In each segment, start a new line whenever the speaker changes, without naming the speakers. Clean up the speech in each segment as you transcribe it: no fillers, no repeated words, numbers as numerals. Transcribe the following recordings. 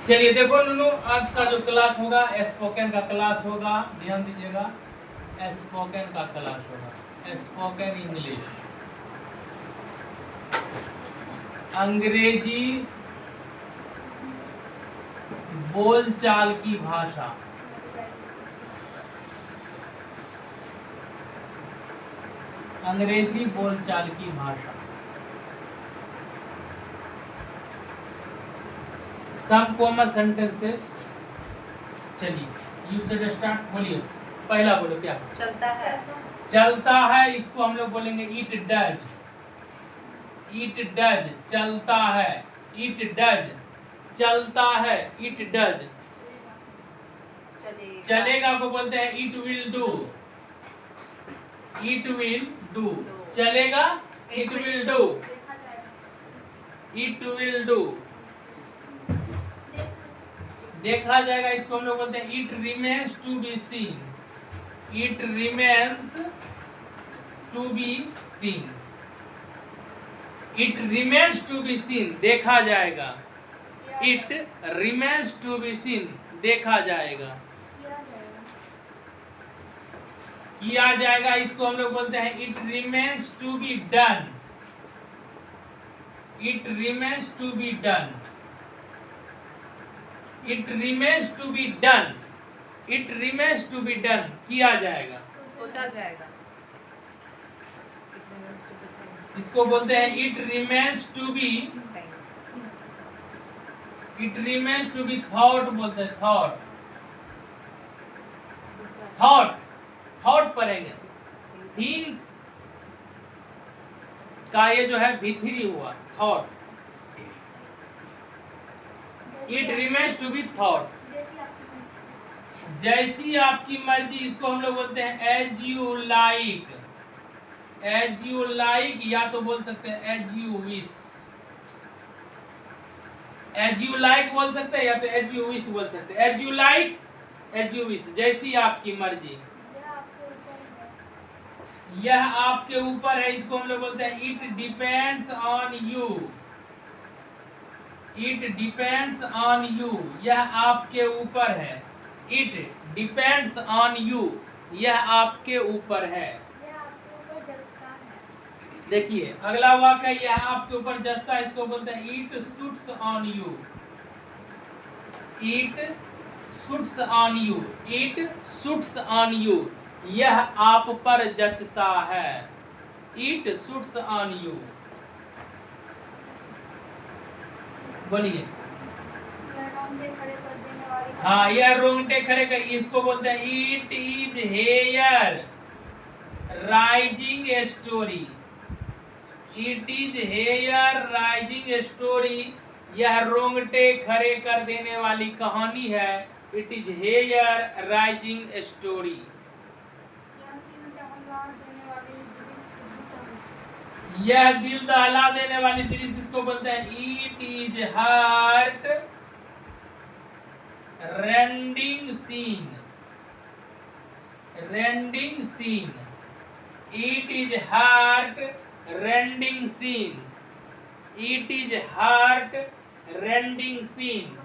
चलिए देखो नुनू, आज का जो क्लास होगा स्पोकन का क्लास होगा, ध्यान दीजिएगा। स्पोकन का क्लास होगा, स्पोकन इंग्लिश, अंग्रेजी बोलचाल की भाषा। अंग्रेजी बोलचाल की भाषा। Some common sentences. चलिए यू शुड स्टार्ट, बोलिए। पहला बोलो क्या?
चलता है।
चलता है, इसको हम लोग बोलेंगे इट डज। इट डज, चलता है। इट डज, चलता है। It does. चलेगा को बोलते हैं it will do. It will do, चलेगा। It will do, it will do. देखा जाएगा, इसको हम लोग बोलते हैं it remains to be seen. It remains to be seen. It remains to be seen, देखा जाएगा। It remains to be seen, देखा जाएगा। किया जाएगा, इसको हम लोग बोलते हैं it remains to be done. It remains to be done. It remains to be done. It remains to be done, किया जाएगा,
सोचा जाएगा।
इसको बोलते हैं it remains to be. It remains to be thought बोलते हैं, थॉट। थॉट, थॉट पढ़ेंगे। थिंक का ये जो है भीतरी हुआ, thought. It remains to be thought. जैसी आपकी मर्जी, इसको हम लोग बोलते हैं as you like. As you like, या तो बोल सकते हैं as you wish. As you like बोल सकते हैं, या तो एज यू विश बोल सकते हैं। As you like, as you wish, जैसी आपकी मर्जी। यह आपके ऊपर है, इसको हम लोग बोलते हैं it depends on you. It depends on you, यह आपके ऊपर है। इट डिपेंड्स ऑन यू, यह आपके ऊपर है। देखिए अगला वाक्य, यह आपके ऊपर जचता है, इसको बोलते हैं it suits on you. It suits on you. It suits on you, यह आप पर जचता है। इट सूट्स ऑन यू, बोलिए। हाँ, यह रोंगटे खड़े कर, इसको बोलते हैं it is hair raising story. It is hair raising story, यह रोंगटे खड़े कर देने वाली कहानी है। It is hair raising story. यह दिल दहला देने वाली दृश्य, इसको बोलते हैं it is heart rending scene. Rending scene, it is heart rending scene. It is heart rending scene.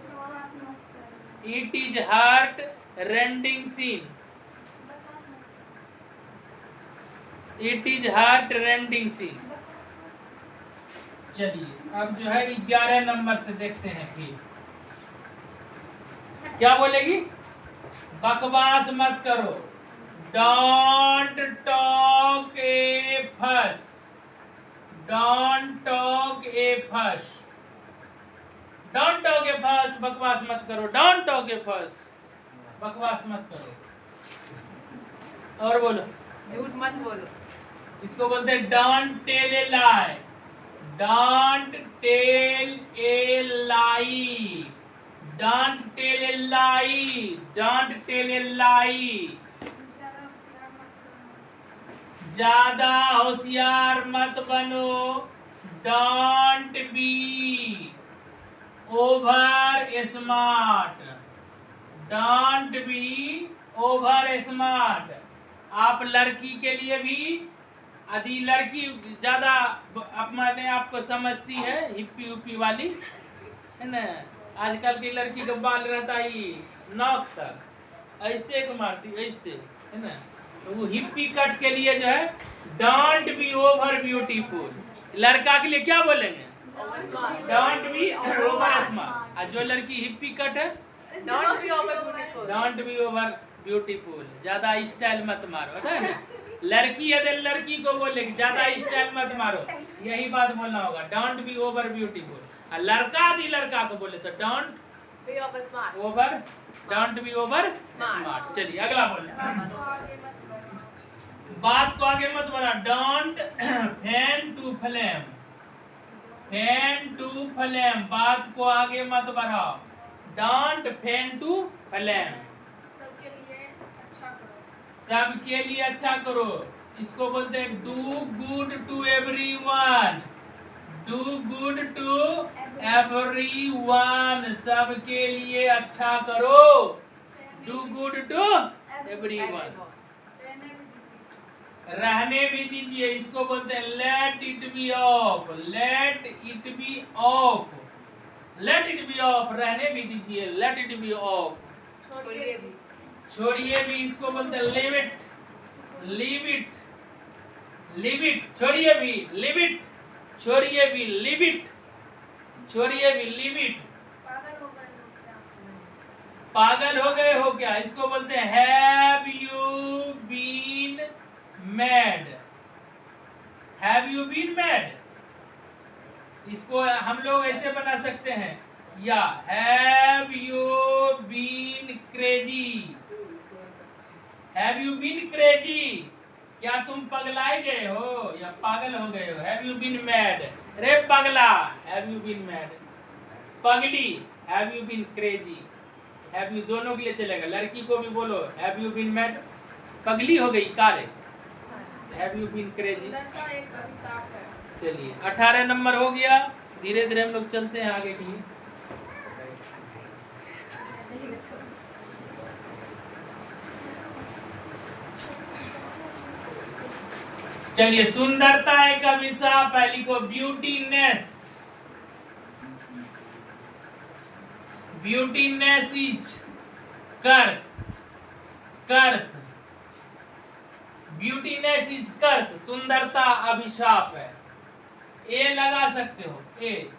It is heart rending scene. It is heart rending scene. चलिए अब जो है 11 नंबर से देखते हैं फिर क्या बोलेगी। बकवास मत करो। डोंट टॉक ए फस। डोंट टॉक ए फस। डोंट टॉक ए फस, बकवास मत करो। डोंट टॉक ए फस, बकवास मत करो। और बोलो,
झूठ मत बोलो।
इसको बोलते हैं don't tell a lie. Don't tell a lie. Don't tell a lie. Don't tell a lie, ज्यादा होशियार मत बनो। Don't be over smart. Don't be over smart. आप लड़की के लिए भी, यदि लड़की ज्यादा अपने आप को समझती है हिप्पी उप्पी वाली, है ना, आजकल की लड़की का बाल रहता है ये नाक तक, ऐसे को मारती ऐसे, है ना। तो वो हिप्पी कट के लिए जो है डोंट बी ओवर ब्यूटीफुल, लड़का के लिए क्या बोलेंगे? Don't be over smart. और जो लड़की हिप्पी कट है
Don't be over beautiful.
Don't be over beautiful, ज्यादा स्टाइल मत मारो, होता है ना। लड़की यदि लड़की को बोले कि ज्यादा स्टाइल मत मारो, यही बात बोलना होगा, डोंट बी ओवर ब्यूटीफुल। और लड़का यदि लड़का को बोले तो don't
Be over smart.
Over, don't be over smart. चलिए अगला बोले, बात को आगे मत बढ़ा। Don't fan to flame, fan to flame, बात को आगे मत बढ़ाओ। डोंट फैन टू फ्लेम,
सबके लिए अच्छा करो।
सबके लिए अच्छा करो, इसको बोलते हैं do good to everyone, do good to everyone, सबके लिए अच्छा करो, डू गुड टू एवरीवन। रहने भी दीजिए, इसको बोलते हैं let it be of, let it be of, let it be of, रहने भी दीजिए, लेट इट बी ऑफ।
छोड़िए भी।
छोड़िए भी, इसको बोलते हैं leave it, leave it, leave it, छोड़िए भी, लीव इट, छोड़िए भी, लीव इट, छोड़िए भी, लीव इट।
पागल हो गए हो क्या?
पागल हो गए हो क्या, इसको बोलते हैं have you been mad, have you been mad. इसको हम लोग ऐसे बना सकते हैं, या have you been crazy, have you been crazy, क्या तुम पगलाए गए हो या पागल हो गए हो। हैव यू बीन मैड, रे पगला, हैव यू बीन मैड। पगली, have you been crazy, have you दोनों के लिए चलेगा, लड़की को भी बोलो हैव यू बीन मैड, पगली हो गई कारे, हैव यू बीन क्रेजी।
सुंदरता एक अभिशाप है।
चलिए 18 नंबर हो गया, धीरे धीरे हम लोग चलते हैं आगे के लिए। चलिए, सुंदरता एक अभिशाप है, लिखो beautiness, beautiness is curse, curse, beautiness is curse, सुंदरता अभिशाप है। ए लगा सकते हो, ए,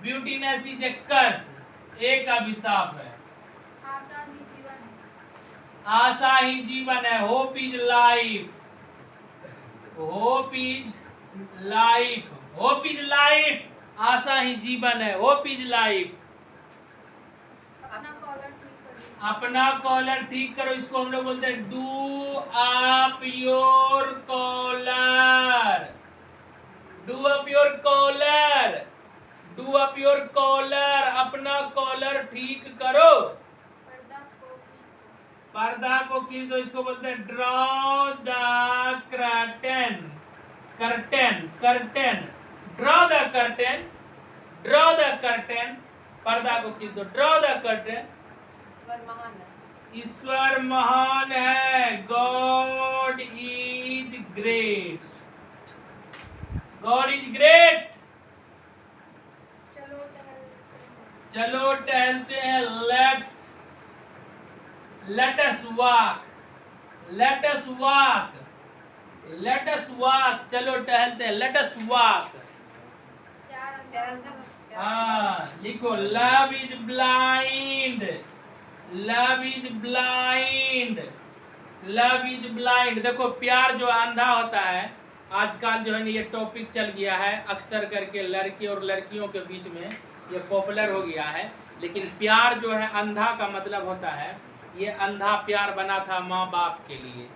ब्यूटीनेस इज ए कर्स, एक अभिशाप है।
आशा ही जीवन है।
आशा ही जीवन है, hope is life, hope is life, hope is life, आशा ही जीवन है, होप इज लाइफ।
अपना कॉलर ठीक करिए।
अपना कॉलर ठीक करो, इसको हम लोग बोलते हैं do up your collar, do up your collar, do up your collar, अपना कॉलर ठीक करो।
पर्दा को खींच दो।
पर्दा को खींच दो, इसको बोलते हैं draw the curtain, curtain, curtain, draw the curtain, draw the curtain, पर्दा को खींच दो, ड्रॉ द कर्टन।
ईश्वर महान है।
ईश्वर महान है, God is great, God is great.
चलो टहलते हैं।
चलो टहलते हैं, let us walk, let us walk, let us walk, चलो टहलते हैं, लेट अस वॉक।
प्यार
प्यार
अंदर
अंदर,
हाँ लिखो, love is blind, love is blind, love is blind. देखो, प्यार जो अंधा होता है, आजकल जो है ना ये टॉपिक चल गया है, अक्सर करके लड़के और लड़कियों के बीच में ये पॉपुलर हो गया है। लेकिन प्यार जो है अंधा का मतलब होता है, ये अंधा प्यार बना था माँ बाप के लिए।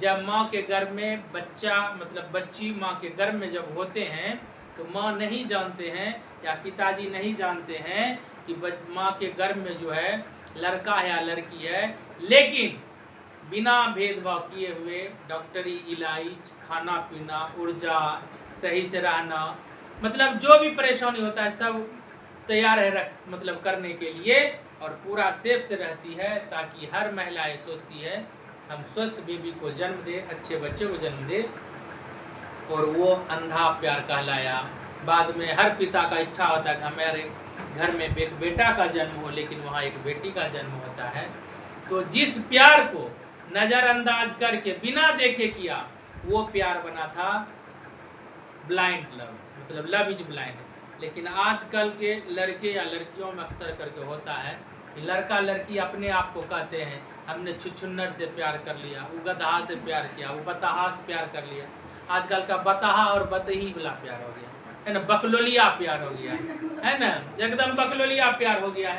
जब माँ के गर्भ में बच्चा मतलब बच्ची माँ के गर्भ में जब होते हैं, तो माँ नहीं जानते हैं या पिताजी नहीं जानते हैं कि माँ के गर्भ में जो है लड़का है या लड़की है। लेकिन बिना भेदभाव किए हुए डॉक्टरी इलाज, खाना पीना, ऊर्जा, सही से रहना, मतलब जो भी परेशानी होता है सब तैयार है मतलब करने के लिए, और पूरा सेफ से रहती है, ताकि हर महिला ये सोचती है हम स्वस्थ बेबी को जन्म दे, अच्छे बच्चे को जन्म दे। और वो अंधा प्यार कहलाया। बाद में हर पिता का इच्छा होता है कि घर में एक बेटा का जन्म हो लेकिन वहाँ एक बेटी का जन्म होता है, तो जिस प्यार को नजरअंदाज करके बिना देखे किया वो प्यार बना था ब्लाइंड लव, मतलब लव इज ब्लाइंड। लेकिन आजकल के लड़के या लड़कियों में अक्सर करके होता है कि लड़का लड़की अपने आप को कहते हैं हमने छुछुन्नर से प्यार कर लिया, वो गदहा से प्यार किया, वो बताहा से प्यार कर लिया। आजकल का बताहा और बतही वाला प्यार हो गया है ना, बकलोलिया प्यार हो गया है ना, एकदम बकलोलिया प्यार हो गया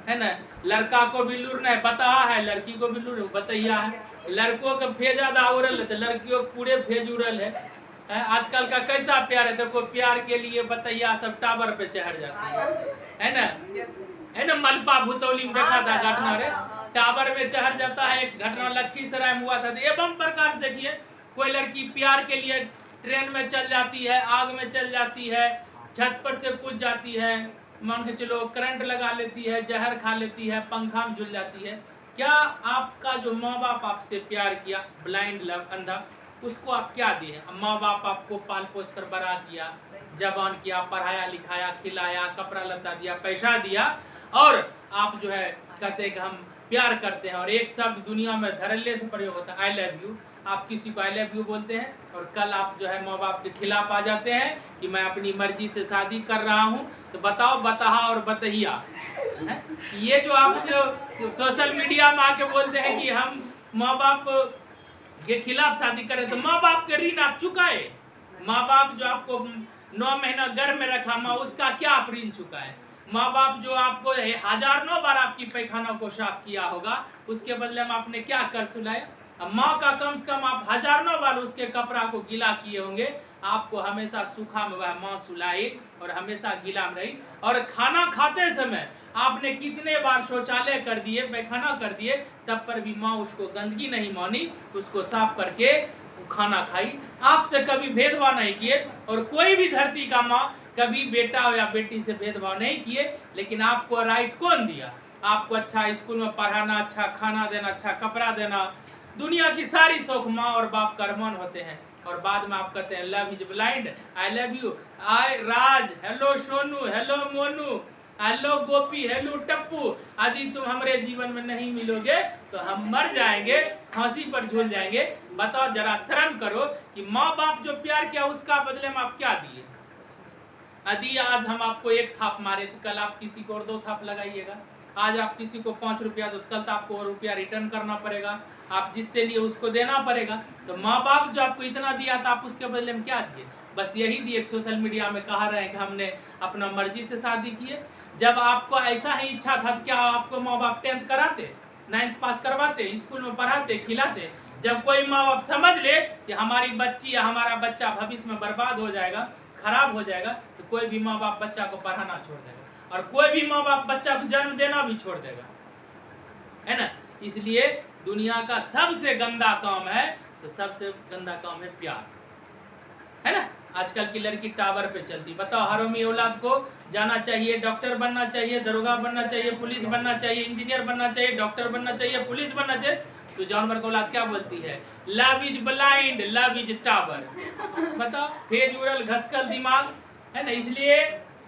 है ना। लड़का को भी लूरना है बताहा है, लड़की को भी लूर बतैया है। लड़कों का फेजा दावरल है तो लड़कियों को पूरे फेज उड़ल है। आजकल का कैसा प्यार है, देखो प्यार के लिए बतैया सब टावर पे चढ़ जाती है ना, है ना। मलपा भुतौली में देखा था घटना रे, टावर में चढ़ जाता है। एक घटना लखीसराय में हुआ था। एवं प्रकार से देखिए, कोई लड़की प्यार के लिए ट्रेन में चल जाती है, आग में चल जाती है, छत पर से कूद जाती है, मान के चलो करंट लगा लेती है, जहर खा लेती है, पंखा में झुल जाती है। क्या आपका जो माँ बाप आपसे प्यार किया, ब्लाइंड लव, अंधा, उसको आप क्या दिए? माँ बाप आपको पाल पोस कर बड़ा किया, जवान किया, पढ़ाया लिखाया, खिलाया, कपड़ा लत्ता दिया, पैसा दिया, और आप जो है कहते हैं कि हम प्यार करते हैं, और एक शब्द दुनिया में धड़ल्ले से प्रयोग होता है, आई लव यू। आप किसी को आई लव यू बोलते हैं और कल आप जो है माँ बाप के खिलाफ आ जाते हैं कि मैं अपनी मर्जी से शादी कर रहा हूँ। तो बताओ बताहा और बतहिया, ये जो आप जो सोशल मीडिया में आके बोलते हैं कि हम माँ बाप के खिलाफ शादी करें, तो माँ बाप के ऋण आप चुकाए? माँ बाप जो आपको 9 महीना गर्भ में रखा, माँ उसका क्या आप ऋण चुकाए? माँ बाप जो आपको 1009 बार आपकी पैखाना को साफ किया होगा, उसके बदले में आपने क्या कर सुनाया? माँ का कम से कम आप 1009 बार उसके कपड़ा को गीला किए होंगे, आपको हमेशा सूखा में वह माँ सुलाई और हमेशा गीला में रही। और खाना खाते समय आपने कितने बार शौचालय कर दिए, पैखाना कर दिए, तब पर भी माँ उसको गंदगी नहीं मानी, उसको साफ करके खाना खाई। आपसे कभी भेदभाव नहीं किए, और कोई भी धरती का माँ कभी बेटा या बेटी से भेदभाव नहीं किए। लेकिन आपको राइट कौन दिया? आपको अच्छा स्कूल में पढ़ाना, अच्छा खाना देना, अच्छा कपड़ा देना, दुनिया की सारी शौक माँ और बाप का अरमान होते हैं। और बाद में आप कहते हैं love is blind, I love you, I Raj, hello Sonu, hello Monu, hello Gopi, hello Tappu, यदि तुम हमारे जीवन में नहीं मिलोगे तो हम मर जाएंगे, फांसी पर झूल जाएंगे। बताओ, जरा शर्म करो कि माँ बाप जो प्यार किया उसका बदले में आप क्या दिए? यदि आज हम आपको एक थाप मारे तो कल आप किसी को और 2 थाप लगाइएगा। आज आप किसी को 5 रुपया दो, कल तो आपको और रुपया रिटर्न करना पड़ेगा, आप जिससे लिए उसको देना पड़ेगा। तो माँ बाप जो आपको इतना दिया था, आप उसके बदले में क्या दिए? बस यही दिए। सोशल मीडिया में कहा रहे कि हमने अपना मर्जी से शादी की है। जब आपको ऐसा ही इच्छा था, क्या आपको माँ बाप 10th कराते, 9th पास करवाते, स्कूल में पढ़ाते, खिलाते? जब कोई माँ बाप समझ ले कि हमारी बच्ची या हमारा बच्चा भविष्य में बर्बाद हो जाएगा, खराब हो जाएगा, तो कोई भी माँ बाप बच्चा को पढ़ाना छोड़ देगा, और कोई भी माँ बाप बच्चा को जन्म देना भी छोड़ देगा, है ना। इसलिए दुनिया का सबसे गंदा काम है, तो सबसे गंदा काम है प्यार, है ना। आजकल की लड़की टावर पे चलती। बताओ, हरामी औलाद को जाना चाहिए, डॉक्टर बनना चाहिए, दरोगा बनना चाहिए, पुलिस बनना चाहिए, इंजीनियर बनना चाहिए, डॉक्टर बनना चाहिए, पुलिस बनना चाहिए, तो जानवर को औलाद क्या बोलती है? Love is blind, love is tower. बताओ, फेज उड़ल घसकल दिमाग, है ना। इसलिए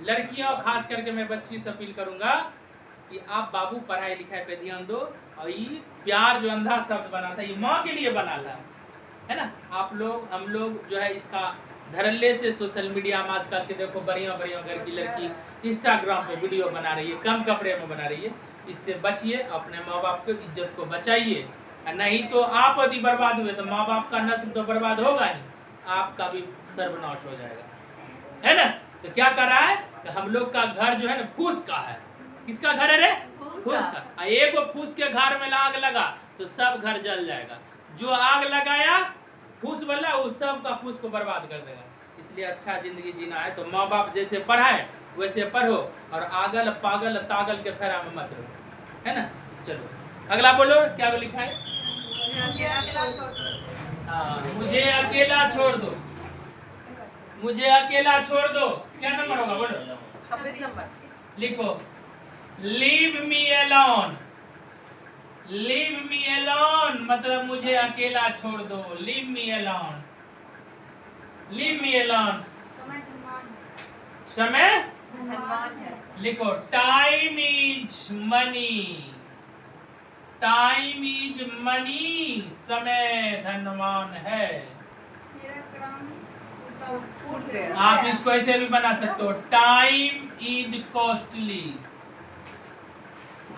लड़कियों, खास करके मैं बच्ची से अपील करूंगा कि आप बाबू पढ़ाई लिखाई पे ध्यान दो। और ये प्यार जो अंधा शब्द बना था, ये माँ के लिए बना था, है ना। आप लोग, हम लोग जो है इसका धड़ल्ले से सोशल मीडिया में आजकल के देखो, बढ़िया बढ़िया घर की लड़की इंस्टाग्राम पे वीडियो बना रही है, कम कपड़े में बना रही है। इससे बचिए, अपने माँ बाप की इज्जत को बचाइए, नहीं तो आप यदि बर्बाद हुए तो माँ बाप का नस्ल तो बर्बाद होगा ही, आपका भी सर्वनाश हो जाएगा, है ना। तो क्या कर रहा है कि हम लोग का घर जो है ना फूस का है। किसका घर है रे? फूस का। एक फूस के घर में आग लगा तो सब घर जल जाएगा। जो आग लगाया फूस वाला, उस सब का फूस को बर्बाद कर देगा। इसलिए अच्छा जिंदगी जीना है तो माँ बाप जैसे पढ़ाए वैसे पढ़ो, और आगल पागल तागल के फेरा में मत रहो, है ना। चलो अगला बोलो, क्या लिखा है? हाँ, मुझे अकेला छोड़ दो, मुझे अकेला छोड़ दो। क्या नंबर होगा बोलो?
26 नंबर
लिखो, leave me alone. Leave me alone मतलब मुझे अकेला छोड़ दो। Leave me alone, leave me alone.
समय निर्माण
समय
धनवान है।
लिखो time is money, time is money, समय धनवान है।
मेरा क्रम
फूट गया।
आप इसको ऐसे भी बना सकते हो, टाइम इज कॉस्टली।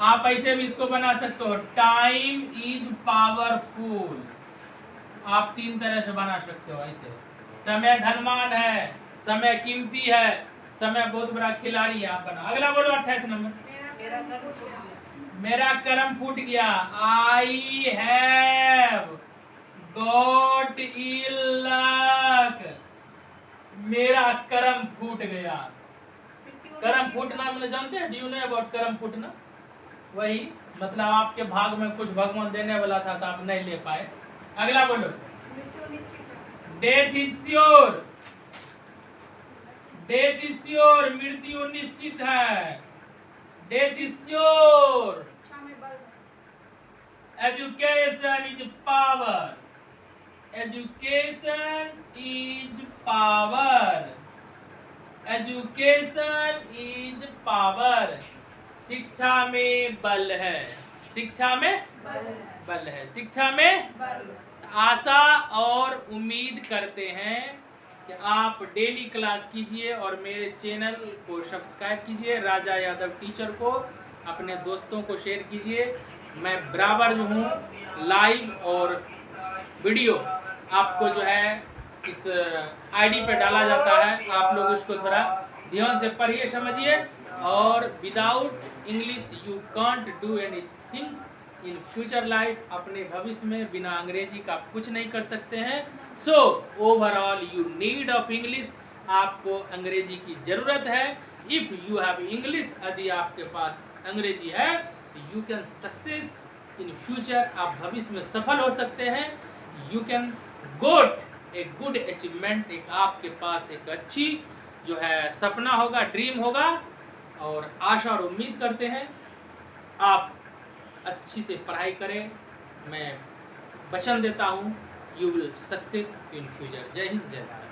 आप ऐसे भी इसको बना सकते हो, टाइम इज पावरफुल। आप तीन तरह से बना सकते हो ऐसे। समय धनवान है, समय कीमती है, समय बहुत बड़ा खिलाड़ी है। आप बना। अगला बोलो 28 नंबर।
मेरा कर्म फूट गया।
मेरा कर्म फूट गया। I have got ill luck. मेरा कर्म फूट गया। कर्म फूटना मतलब जानते हैं? डू यू नो अबाउट कर्म फूटना? वही मतलब आपके भाग में कुछ भगवान देने वाला था तो आप नहीं ले पाए। अगला बोलो।
मृत्यु निश्चित है।
Death is sure, death is sure, मृत्यु निश्चित है। Death is sure.
शिक्षा में बल है।
Education is power, education is power, education is power. शिक्षा में बल है, शिक्षा में
बल है।
बल है, शिक्षा में
बल।
आशा और उम्मीद करते हैं कि आप डेली क्लास कीजिए और मेरे चैनल को सब्सक्राइब कीजिए। राजा यादव टीचर को अपने दोस्तों को शेयर कीजिए। मैं बराबर जो हूँ लाइव और वीडियो आपको जो है इस आईडी पे डाला जाता है। आप लोग इसको थोड़ा ध्यान से पढ़िए, समझिए। और without English you can't do any things in future life. अपने भविष्य में बिना अंग्रेजी का कुछ नहीं कर सकते हैं। So overall you need of English. आपको अंग्रेजी की जरूरत है। इफ यू हैव इंग्लिश, यदि आपके पास अंग्रेजी है, you can success in future. आप भविष्य में सफल हो सकते हैं। You can got a good achievement. एक आपके पास एक अच्छी जो है सपना होगा, ड्रीम होगा। और आशा और उम्मीद करते हैं आप अच्छी से पढ़ाई करें। मैं वचन देता हूँ, you will success in future. जय हिंद, जय भारत।